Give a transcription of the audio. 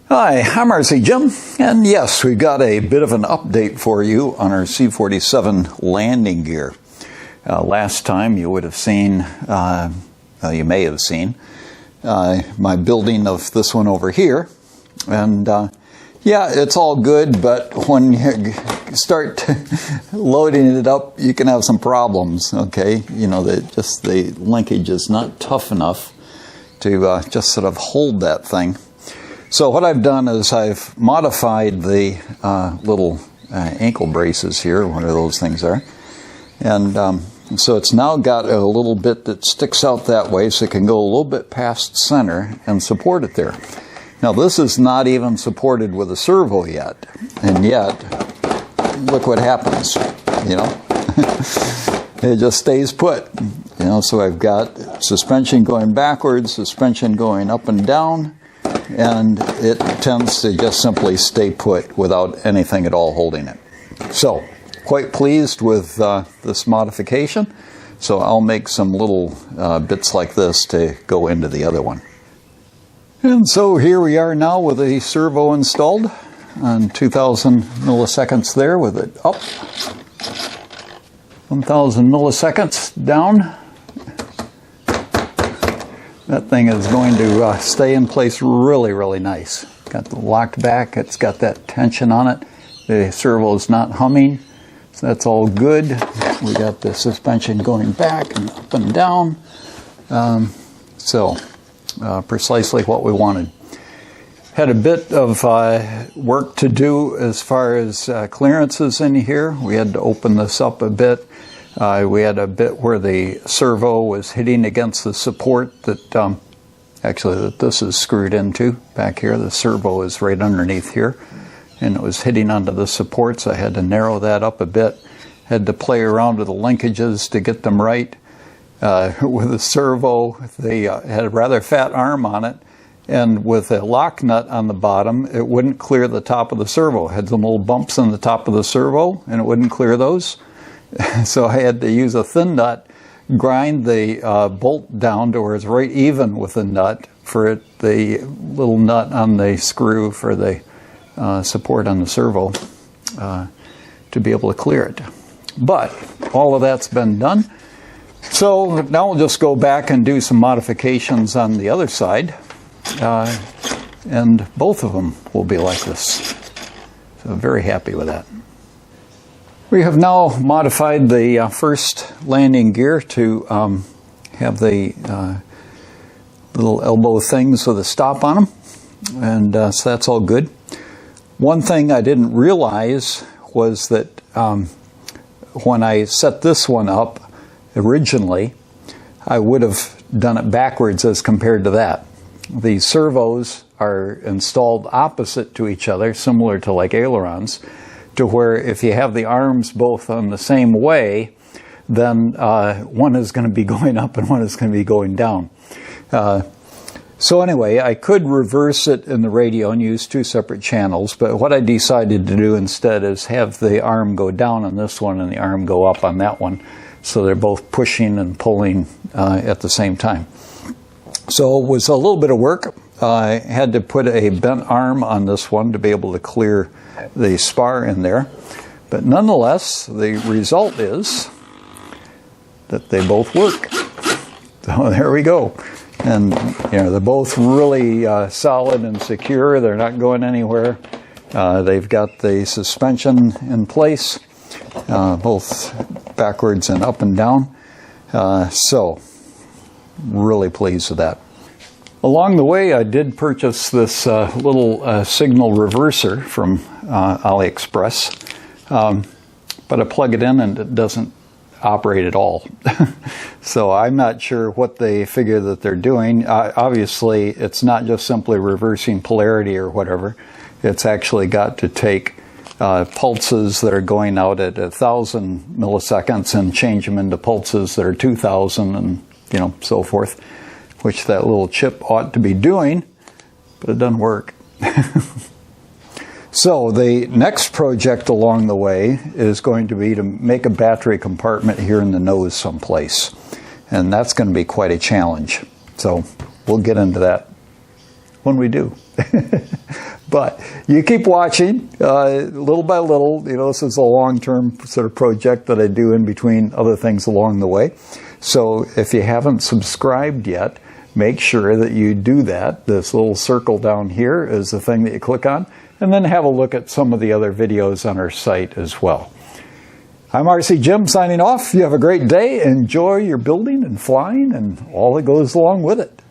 Hi, I'm RC Jim, and yes, we've got a bit of an update for you on our C-47 landing gear. Last time you would have seen, you may have seen, my building of this one over here, and yeah, it's all good, but when you start loading it up, you can have some problems, okay? You know, the linkage is not tough enough to just sort of hold that thing. So what I've done is I've modified the little ankle braces here, whatever those things are. And so it's now got a little bit that sticks out that way so it can go a little bit past center and support it there. Now this is not even supported with a servo yet. And yet, look what happens, you know. It just stays put. You know, so I've got suspension going backwards, suspension going up and down, and it tends to just simply stay put without anything at all holding it. So, quite pleased with this modification. So I'll make some little bits like this to go into the other one. And so here we are now with a servo installed on 2000 milliseconds there with it up. 1000 milliseconds down. That thing is going to stay in place really, really nice. Got the locked back, it's got that tension on it. The servo is not humming, so that's all good. We got the suspension going back and up and down. Precisely what we wanted. Had a bit of work to do as far as clearances in here. We had to open this up a bit. We had a bit where the servo was hitting against the support that that this is screwed into back here. The servo is right underneath here, and it was hitting onto the supports. I had to narrow that up a bit. Had to play around with the linkages to get them right. With the servo, they had a rather fat arm on it, and with a lock nut on the bottom, it wouldn't clear the top of the servo. It had some little bumps in the top of the servo, and it wouldn't clear those. So I had to use a thin nut, grind the bolt down to where it's right even with the nut for it, the little nut on the screw for the support on the servo to be able to clear it. But all of that's been done. So now we'll just go back and do some modifications on the other side. And both of them will be like this. So I'm very happy with that. We have now modified the first landing gear to have the little elbow things with a stop on them, and so that's all good. One thing I didn't realize was that when I set this one up originally, I would have done it backwards as compared to that. The servos are installed opposite to each other, similar to like ailerons, to where if you have the arms both on the same way, then one is going to be going up and one is going to be going down. So anyway, I could reverse it in the radio and use two separate channels, but what I decided to do instead is have the arm go down on this one and the arm go up on that one, so they're both pushing and pulling at the same time. So it was a little bit of work. I had to put a bent arm on this one to be able to clear the spar in there, but nonetheless the result is that they both work. So there we go. And you know, they're both really solid and secure. They're not going anywhere. They've got the suspension in place, both backwards and up and down. So really pleased with that. Along the way, I did purchase this little signal reverser from AliExpress, but I plug it in and it doesn't operate at all. So I'm not sure what they figure that they're doing. Obviously, it's not just simply reversing polarity or whatever. It's actually got to take pulses that are going out at 1,000 milliseconds and change them into pulses that are 2,000 and so forth, which that little chip ought to be doing, but it doesn't work. So the next project along the way is going to be to make a battery compartment here in the nose someplace. And that's going to be quite a challenge. So we'll get into that when we do. But you keep watching, little by little. You know, this is a long-term sort of project that I do in between other things along the way. So if you haven't subscribed yet, make sure that you do that. This little circle down here is the thing that you click on, and then have a look at some of the other videos on our site as well. I'm RC Jim signing off. You have a great day. Enjoy your building and flying and all that goes along with it.